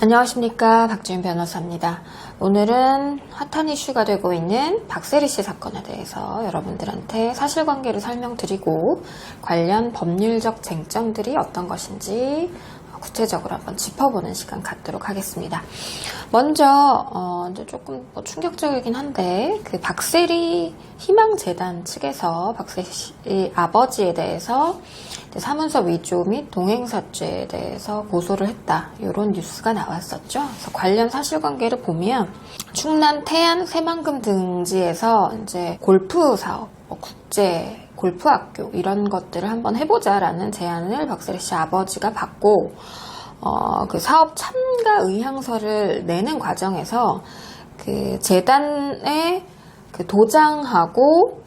안녕하십니까, 박지윤 변호사입니다. 오늘은 핫한 이슈가 되고 있는 박세리 씨 사건에 대해서 여러분들한테 사실관계를 설명드리고 관련 법률적 쟁점들이 어떤 것인지 구체적으로 한번 짚어보는 시간 갖도록 하겠습니다. 먼저 이제 조금 충격적이긴 한데 그 박세리 희망재단 측에서 박세리 씨 아버지에 대해서 사문서 위조 및 동행사죄에 대해서 고소를 했다, 이런 뉴스가 나왔었죠. 그래서 관련 사실관계를 보면 충남 태안 새만금 등지에서 이제 골프 사업, 국제 골프학교 이런 것들을 한번 해보자라는 제안을 박세리 씨 아버지가 받고 그 사업 참가 의향서를 내는 과정에서 그 재단에 그 도장하고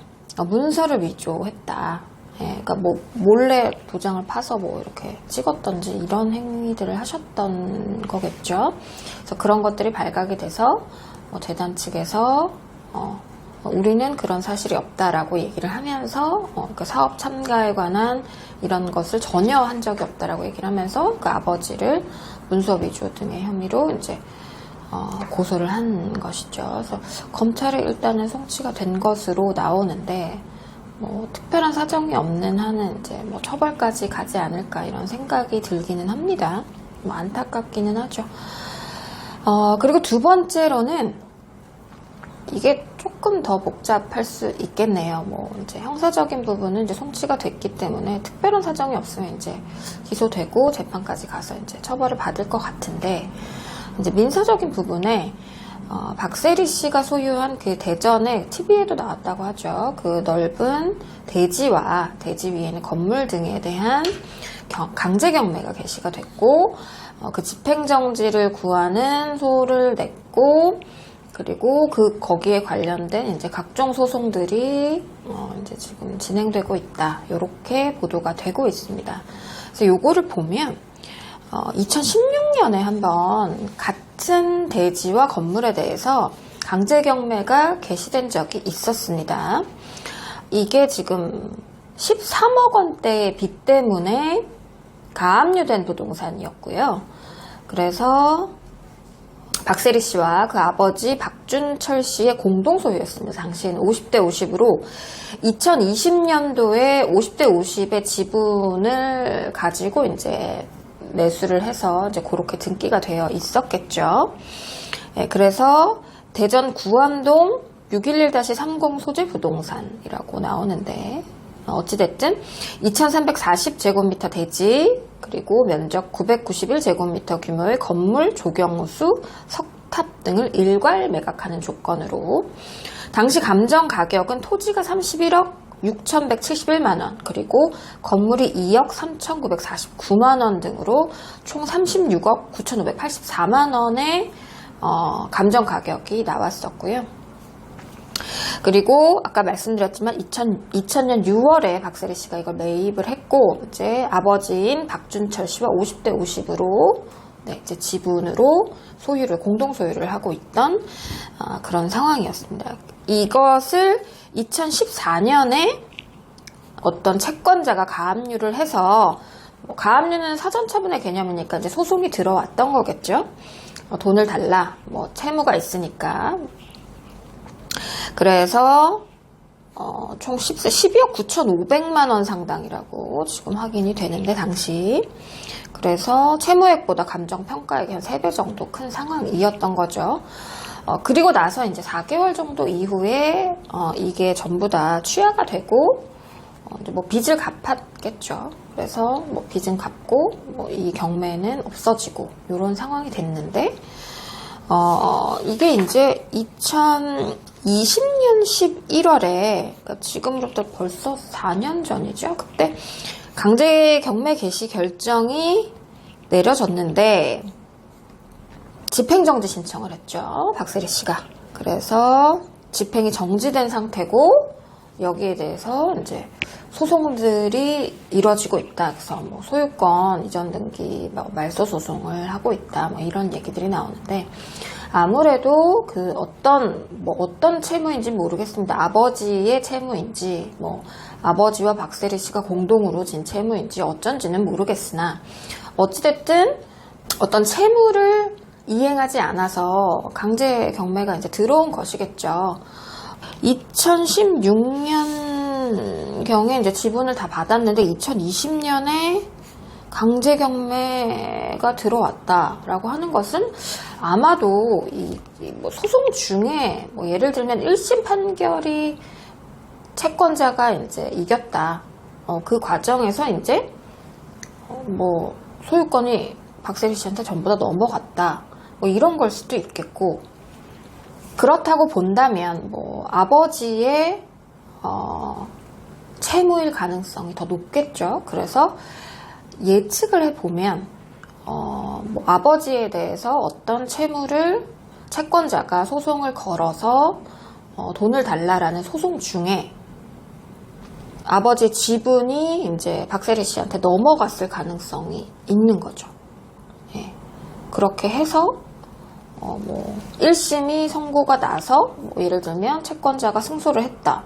문서를 위조했다. 예, 그러니까 뭐 몰래 도장을 파서 뭐 이렇게 찍었던지 이런 행위들을 하셨던 거겠죠. 그래서 그런 것들이 발각이 돼서 재단 측에서 우리는 그런 사실이 없다라고 얘기를 하면서 그 사업 참가에 관한 이런 것을 전혀 한 적이 없다라고 얘기를 하면서 그 아버지를 문서 위조 등의 혐의로 이제 고소를 한 것이죠. 그래서 검찰에 일단은 송치가 된 것으로 나오는데 뭐 특별한 사정이 없는 한은 이제 뭐 처벌까지 가지 않을까 이런 생각이 들기는 합니다. 뭐 안타깝기는 하죠. 그리고 두 번째로는 이게 조금 더 복잡할 수 있겠네요. 뭐 이제 형사적인 부분은 이제 송치가 됐기 때문에 특별한 사정이 없으면 이제 기소되고 재판까지 가서 이제 처벌을 받을 것 같은데, 이제 민사적인 부분에 박세리 씨가 소유한 그 대전에 TV에도 나왔다고 하죠. 그 넓은 대지와 대지 위에는 건물 등에 대한 강제 경매가 개시가 됐고, 그 집행정지를 구하는 소를 냈고, 그리고 거기에 관련된 이제 각종 소송들이 이제 지금 진행되고 있다, 이렇게 보도가 되고 있습니다. 그래서 요거를 보면 2016년에 한번 같은 대지와 건물에 대해서 강제 경매가 개시된 적이 있었습니다. 이게 지금 13억 원대의 빚 때문에 가압류된 부동산이었고요. 그래서 박세리 씨와 그 아버지 박준철 씨의 공동 소유였습니다. 당시에는 50대 50으로 2020년도에 50대 50의 지분을 가지고 이제 매수를 해서 이제 그렇게 등기가 되어 있었겠죠. 네, 그래서 대전 구암동 611-30 소재 부동산이라고 나오는데, 어찌됐든 2340제곱미터 대지, 그리고 면적 991제곱미터 규모의 건물, 조경수, 석탑 등을 일괄 매각하는 조건으로 당시 감정 가격은 토지가 31억 6,171만원, 그리고 건물이 2억 3,949만원 등으로 총 36억 9,584만원의 감정 가격이 나왔었고요. 그리고 아까 말씀드렸지만 2000년 6월에 박세리 씨가 이걸 매입을 했고, 이제 아버지인 박준철 씨와 50대 50으로 이제 지분으로 공동 소유를 하고 있던 그런 상황이었습니다. 이것을 2014년에 어떤 채권자가 가압류를 해서, 가압류는 사전처분의 개념이니까 이제 소송이 들어왔던 거겠죠. 돈을 달라, 뭐 채무가 있으니까. 그래서 총 12억 9,500만 원 상당이라고 지금 확인이 되는데, 당시. 그래서 채무액보다 감정평가액이 한 3배 정도 큰 상황이었던 거죠. 그리고 나서 이제 4개월 정도 이후에 이게 전부 다 취하가 되고 이제 뭐 빚을 갚았겠죠. 그래서 뭐 빚은 갚고 뭐 이 경매는 없어지고 이런 상황이 됐는데, 이게 이제 2020년 11월에, 그러니까 지금부터 벌써 4년 전이죠. 그때 강제 경매 개시 결정이 내려졌는데 집행정지 신청을 했죠, 박세리 씨가. 그래서 집행이 정지된 상태고, 여기에 대해서 이제 소송들이 이뤄지고 있다. 그래서 뭐 소유권 이전 등기 말소 소송을 하고 있다, 뭐 이런 얘기들이 나오는데, 아무래도 그 어떤 채무인지 모르겠습니다. 아버지의 채무인지, 뭐 아버지와 박세리 씨가 공동으로 진 채무인지 어쩐지는 모르겠으나, 어찌됐든 어떤 채무를 이행하지 않아서 강제 경매가 이제 들어온 것이겠죠. 2016년경에 이제 지분을 다 받았는데 2020년에 강제 경매가 들어왔다라고 하는 것은 아마도 뭐 소송 중에 뭐 예를 들면 1심 판결이 채권자가 이제 이겼다. 그 과정에서 이제 뭐 소유권이 박세리 씨한테 전부 다 넘어갔다. 뭐 이런 걸 수도 있겠고, 그렇다고 본다면 뭐 아버지의 채무일 가능성이 더 높겠죠. 그래서 예측을 해보면 뭐 아버지에 대해서 어떤 채무를 채권자가 소송을 걸어서 돈을 달라라는 소송 중에 아버지 지분이 이제 박세리 씨한테 넘어갔을 가능성이 있는 거죠. 예. 그렇게 해서 뭐 1심이 선고가 나서 뭐 예를 들면 채권자가 승소를 했다.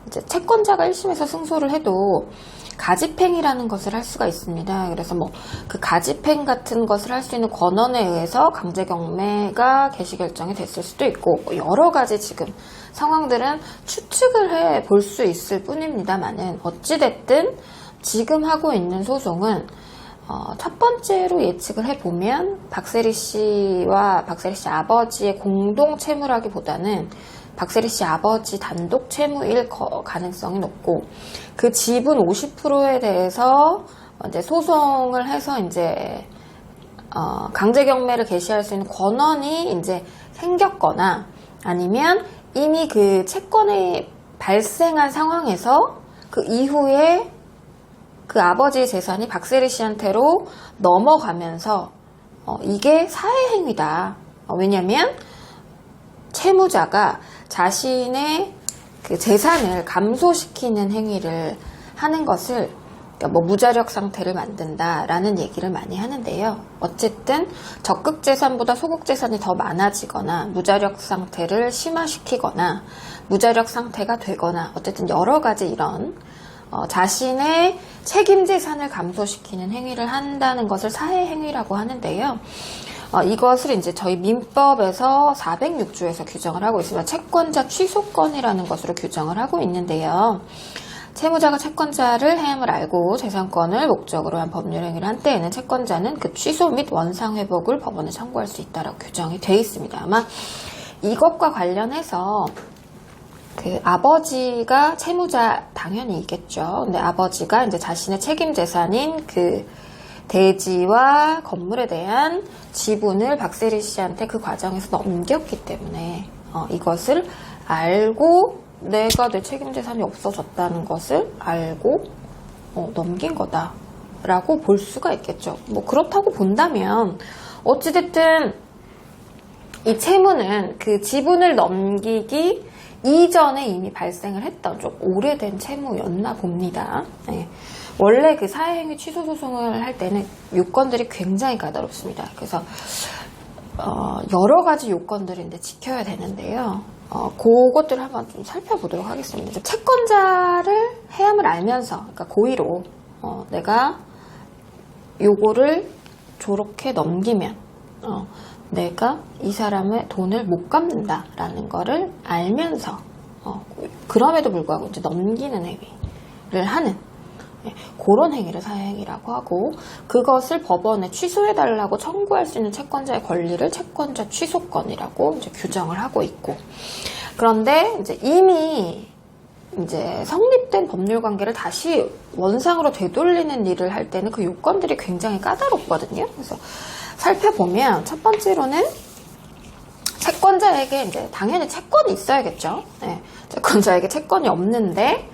이제 채권자가 1심에서 승소를 해도 가집행이라는 것을 할 수가 있습니다. 그래서 뭐 그 가집행 같은 것을 할 수 있는 권한에 의해서 강제경매가 개시결정이 됐을 수도 있고, 뭐 여러 가지 지금 상황들은 추측을 해 볼 수 있을 뿐입니다만은, 어찌됐든 지금 하고 있는 소송은 첫 번째로 예측을 해보면 박세리 씨와 박세리 씨 아버지의 공동 채무라기보다는 박세리 씨 아버지 단독 채무일 가능성이 높고, 그 지분 50%에 대해서 이제 소송을 해서 이제 강제 경매를 개시할 수 있는 권한이 이제 생겼거나, 아니면 이미 그 채권이 발생한 상황에서 그 이후에 그 아버지의 재산이 박세리 씨한테로 넘어가면서 이게 사회행위다. 왜냐면 채무자가 자신의 그 재산을 감소시키는 행위를 하는 것을, 그러니까 뭐 무자력 상태를 만든다라는 얘기를 많이 하는데요. 어쨌든 적극 재산보다 소극 재산이 더 많아지거나 무자력 상태를 심화시키거나 무자력 상태가 되거나, 어쨌든 여러 가지 이런 자신의 책임 재산을 감소시키는 행위를 한다는 것을 사회행위라고 하는데요. 이것을 이제 저희 민법에서 406조에서 규정을 하고 있습니다. 채권자 취소권이라는 것으로 규정을 하고 있는데요. 채무자가 채권자를 해함을 알고 재산권을 목적으로 한 법률행위를 한 때에는 채권자는 그 취소 및 원상회복을 법원에 청구할 수 있다라고 규정이 되어 있습니다. 아마 이것과 관련해서 그 아버지가 채무자 당연히 있겠죠. 근데 아버지가 이제 자신의 책임 재산인 그 대지와 건물에 대한 지분을 박세리 씨한테 그 과정에서 넘겼기 때문에 이것을 알고 내가 내 책임 재산이 없어졌다는 것을 알고 넘긴 거다라고 볼 수가 있겠죠. 뭐 그렇다고 본다면 어찌됐든 이 채무는 그 지분을 넘기기 이전에 이미 발생을 했던 좀 오래된 채무였나 봅니다. 네. 원래 그 사회행위 취소 소송을 할 때는 요건들이 굉장히 까다롭습니다. 그래서 여러 가지 요건들을 이제 지켜야 되는데요. 그것들을 한번 좀 살펴보도록 하겠습니다. 채권자를 해함을 알면서, 그러니까 고의로 내가 요거를 저렇게 넘기면 내가 이 사람의 돈을 못 갚는다라는 거를 알면서 그럼에도 불구하고 이제 넘기는 행위를 하는 그런 행위를 사회행위라고 하고, 그것을 법원에 취소해달라고 청구할 수 있는 채권자의 권리를 채권자 취소권이라고 이제 규정을 하고 있고, 그런데 이제 이미 이제 성립된 법률 관계를 다시 원상으로 되돌리는 일을 할 때는 그 요건들이 굉장히 까다롭거든요. 그래서 살펴보면 첫 번째로는 채권자에게 이제 당연히 채권이 있어야겠죠. 네. 채권자에게 채권이 없는데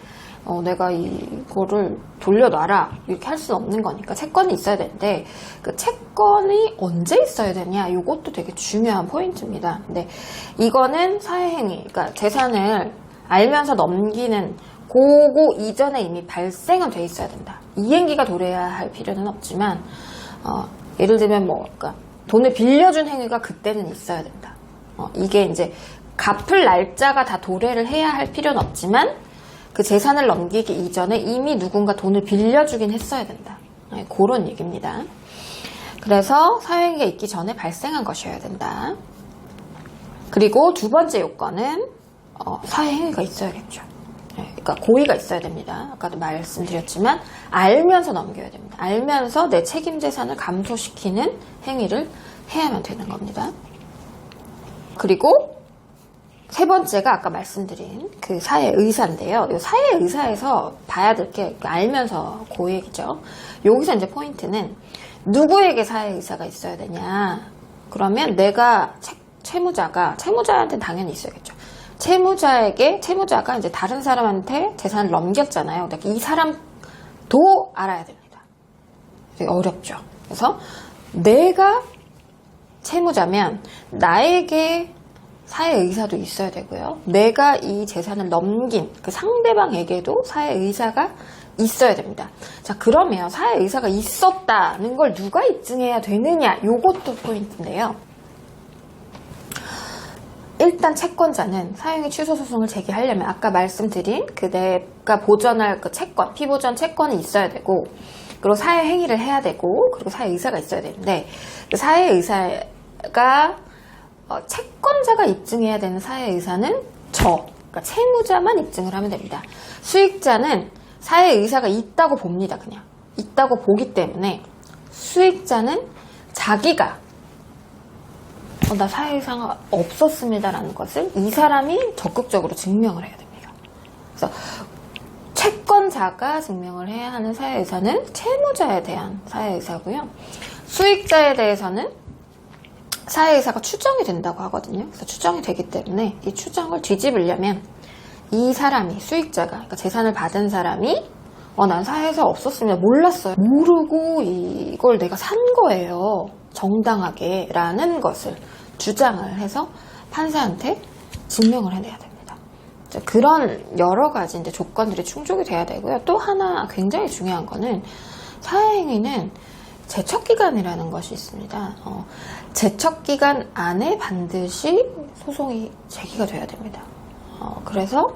내가 이거를 돌려놔라 이렇게 할 수는 없는 거니까 채권이 있어야 되는데, 그 채권이 언제 있어야 되냐, 이것도 되게 중요한 포인트입니다. 근데 이거는 사회행위, 그러니까 재산을 알면서 넘기는 그거 이전에 이미 발생은 돼 있어야 된다. 이행기가 도래해야 할 필요는 없지만 예를 들면 뭐 그러니까 돈을 빌려준 행위가 그때는 있어야 된다. 이게 이제 갚을 날짜가 다 도래를 해야 할 필요는 없지만 그 재산을 넘기기 이전에 이미 누군가 돈을 빌려주긴 했어야 된다. 그런 얘기입니다. 그래서 사회행위가 있기 전에 발생한 것이어야 된다. 그리고 두 번째 요건은 사회행위가 있어야겠죠. 그러니까 고의가 있어야 됩니다. 아까도 말씀드렸지만 알면서 넘겨야 됩니다. 알면서 내 책임 재산을 감소시키는 행위를 해야만 되는 겁니다. 그리고 세 번째가 아까 말씀드린 그 사회의사인데요. 이 사회의사에서 봐야 될 게 알면서 고의이죠. 여기서 이제 포인트는 누구에게 사회의사가 있어야 되냐. 그러면 내가 채무자한테는 당연히 있어야겠죠. 채무자가 이제 다른 사람한테 재산을 넘겼잖아요. 그러니까 이 사람도 알아야 됩니다. 되게 어렵죠. 그래서 내가 채무자면 나에게 사회의사도 있어야 되고요. 내가 이 재산을 넘긴 그 상대방에게도 사회의사가 있어야 됩니다. 자, 그러면 사회의사가 있었다는 걸 누가 입증해야 되느냐? 요것도 포인트인데요. 일단 채권자는 사회행위 취소 소송을 제기하려면 아까 말씀드린 그 내가 보전할 그 채권, 피보전 채권이 있어야 되고, 그리고 사회행위를 해야 되고, 그리고 사회의사가 있어야 되는데, 그 사회의사가 채권자가 입증해야 되는 사회의사는 그러니까 채무자만 입증을 하면 됩니다. 수익자는 사회의사가 있다고 봅니다. 그냥 있다고 보기 때문에 수익자는 자기가 나 사회의사가 없었습니다 라는 것을 이 사람이 적극적으로 증명을 해야 됩니다. 그래서 채권자가 증명을 해야 하는 사회의사는 채무자에 대한 사회의사고요. 수익자에 대해서는 사회의사가 추정이 된다고 하거든요. 그래서 추정이 되기 때문에 이 추정을 뒤집으려면 이 사람이, 수익자가, 그러니까 재산을 받은 사람이 난 사회의사 없었습니다. 몰랐어요. 모르고 이걸 내가 산 거예요. 정당하게 라는 것을 주장을 해서 판사한테 증명을 해내야 됩니다. 그런 여러 가지 이제 조건들이 충족이 돼야 되고요. 또 하나 굉장히 중요한 거는 사회행위는 제척기간이라는 것이 있습니다. 제척기간 안에 반드시 소송이 제기가 돼야 됩니다. 그래서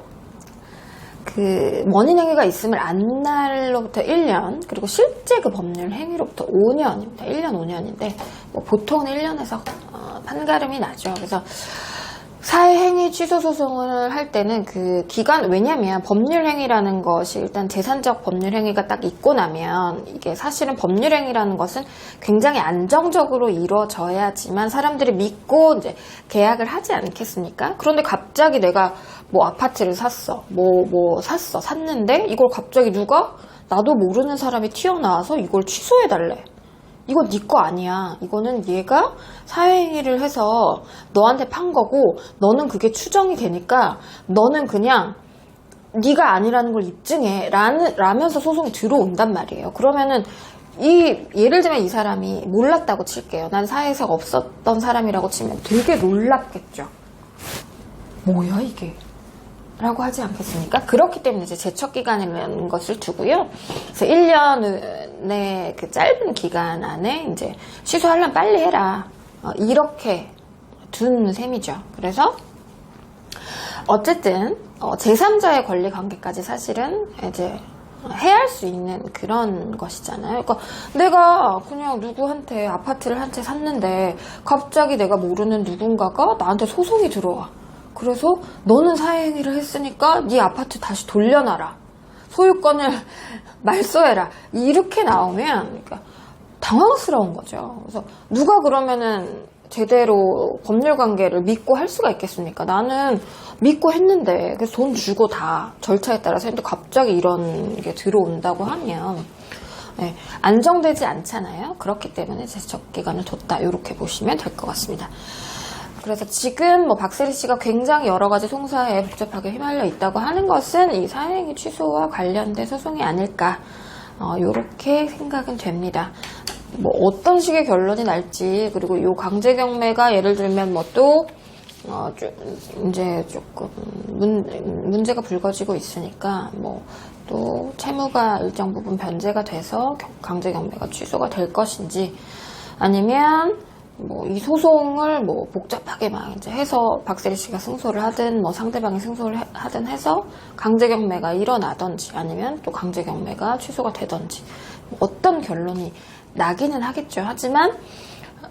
그 원인행위가 있음을 안 날로부터 1년, 그리고 실제 그 법률 행위로부터 5년입니다. 1년, 5년인데 보통은 1년에서 판가름이 나죠. 그래서 사회행위 취소 소송을 할 때는 그 기간, 왜냐면 법률행위라는 것이 일단 재산적 법률행위가 딱 있고 나면 이게 사실은 법률행위라는 것은 굉장히 안정적으로 이루어져야지만 사람들이 믿고 이제 계약을 하지 않겠습니까? 그런데 갑자기 내가 뭐 아파트를 샀어. 샀는데 이걸 갑자기 누가 나도 모르는 사람이 튀어나와서 이걸 취소해달래. 이건 네 거 아니야. 이거는 얘가 사회행위를 해서 너한테 판 거고 너는 그게 추정이 되니까 너는 그냥 네가 아니라는 걸 입증해 라면서 소송이 들어온단 말이에요. 그러면은 예를 들면 이 사람이 몰랐다고 칠게요. 난 사회에서 없었던 사람이라고 치면 되게 놀랍겠죠. 뭐야 이게? 라고 하지 않겠습니까? 그렇기 때문에 이제 제척기간이라는 것을 두고요. 그래서 1년의 그 짧은 기간 안에 이제 취소하려면 빨리 해라. 이렇게 둔 셈이죠. 그래서 어쨌든 제3자의 권리 관계까지 사실은 이제 해할 수 있는 그런 것이잖아요. 그러니까 내가 그냥 누구한테 아파트를 한 채 샀는데 갑자기 내가 모르는 누군가가 나한테 소송이 들어와. 그래서 너는 사회행위를 했으니까 네 아파트 다시 돌려놔라. 소유권을 말소해라. 이렇게 나오면 그러니까 당황스러운 거죠. 그래서 누가 그러면은 제대로 법률관계를 믿고 할 수가 있겠습니까? 나는 믿고 했는데 그래서 돈 주고 다 절차에 따라서 했는데 갑자기 이런 게 들어온다고 하면 안정되지 않잖아요. 그렇기 때문에 제척기간을 뒀다. 이렇게 보시면 될 것 같습니다. 그래서 지금 뭐 박세리 씨가 굉장히 여러 가지 송사에 복잡하게 휘말려 있다고 하는 것은 이 사회행위 취소와 관련된 소송이 아닐까 이렇게 생각은 됩니다. 뭐 어떤 식의 결론이 날지, 그리고 이 강제경매가 예를 들면 뭐 또 이제 조금 문제가 불거지고 있으니까 뭐 또 채무가 일정 부분 변제가 돼서 강제경매가 취소가 될 것인지, 아니면 뭐 이 소송을 뭐 복잡하게 막 이제 해서 박세리 씨가 승소를 하든 뭐 상대방이 승소를 하든 해서 강제경매가 일어나든지, 아니면 또 강제경매가 취소가 되든지, 어떤 결론이 나기는 하겠죠. 하지만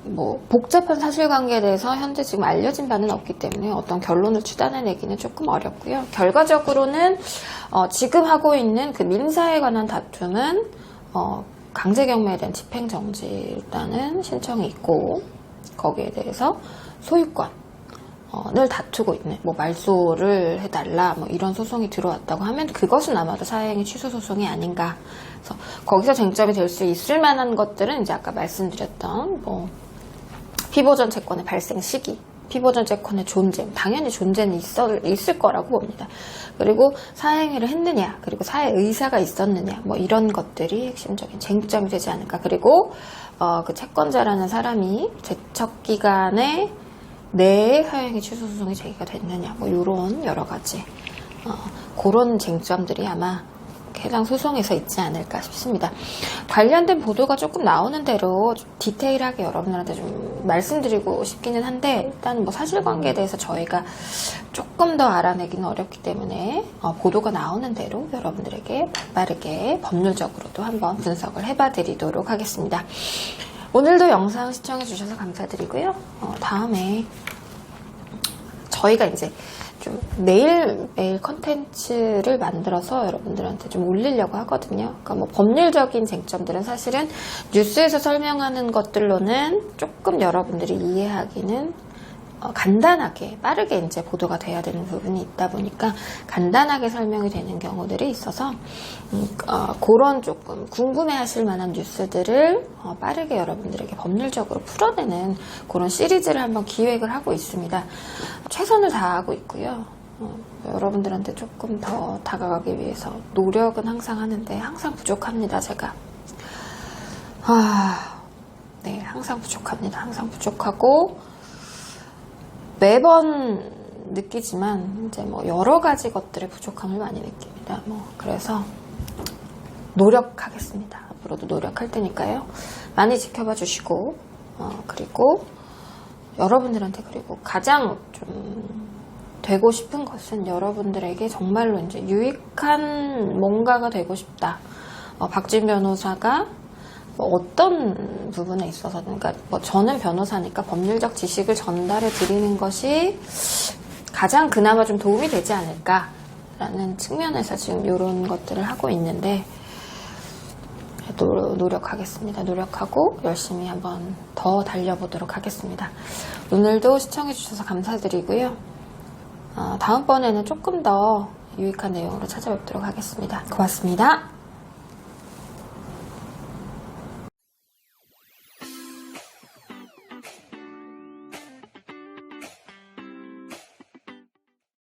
뭐 복잡한 사실관계에 대해서 현재 지금 알려진 바는 없기 때문에 어떤 결론을 추단해내기는 조금 어렵고요. 결과적으로는 지금 하고 있는 그 민사에 관한 다툼은 강제경매에 대한 집행정지라는 신청이 있고, 거기에 대해서 소유권을 다투고 있는, 뭐 말소를 해달라 뭐 이런 소송이 들어왔다고 하면 그것은 아마도 사행위 취소 소송이 아닌가. 그래서 거기서 쟁점이 될 수 있을 만한 것들은 이제 아까 말씀드렸던 뭐 피보전 채권의 발생 시기, 피보전 채권의 존재, 당연히 존재는 있을 거라고 봅니다. 그리고 사행위를 했느냐, 그리고 사회 의사가 있었느냐, 뭐 이런 것들이 핵심적인 쟁점이 되지 않을까. 그리고 그 채권자라는 사람이 제척기간에 내에 사행위 취소 소송이 제기가 됐느냐, 뭐 이런 여러 가지 그런 쟁점들이 아마 해당 소송에서 있지 않을까 싶습니다. 관련된 보도가 조금 나오는 대로 좀 디테일하게 여러분들한테 좀 말씀드리고 싶기는 한데, 일단 뭐 사실관계에 대해서 저희가 조금 더 알아내기는 어렵기 때문에 보도가 나오는 대로 여러분들에게 빠르게 법률적으로도 한번 분석을 해봐 드리도록 하겠습니다. 오늘도 영상 시청해 주셔서 감사드리고요. 다음에 저희가 이제 좀 매일 컨텐츠를 만들어서 여러분들한테 좀 올리려고 하거든요. 그러니까 뭐 법률적인 쟁점들은 사실은 뉴스에서 설명하는 것들로는 조금 여러분들이 이해하기는 간단하게 빠르게 이제 보도가 돼야 되는 부분이 있다 보니까 간단하게 설명이 되는 경우들이 있어서 그런 조금 궁금해하실 만한 뉴스들을 빠르게 여러분들에게 법률적으로 풀어내는 그런 시리즈를 한번 기획을 하고 있습니다. 최선을 다하고 있고요. 여러분들한테 조금 더 다가가기 위해서 노력은 항상 하는데 항상 부족합니다. 제가 네, 항상 부족합니다. 항상 부족하고 매번 느끼지만 이제 뭐 여러 가지 것들의 부족함을 많이 느낍니다. 그래서 노력하겠습니다. 앞으로도 노력할 테니까요. 많이 지켜봐 주시고 그리고 여러분들한테, 그리고 가장 좀 되고 싶은 것은 여러분들에게 정말로 이제 유익한 뭔가가 되고 싶다. 박주인 변호사가 어떤 부분에 있어서는, 그러니까 저는 변호사니까 법률적 지식을 전달해 드리는 것이 가장 그나마 좀 도움이 되지 않을까라는 측면에서 지금 이런 것들을 하고 있는데, 노력하겠습니다. 노력하고 열심히 한번 더 달려보도록 하겠습니다. 오늘도 시청해 주셔서 감사드리고요. 다음번에는 조금 더 유익한 내용으로 찾아뵙도록 하겠습니다. 고맙습니다.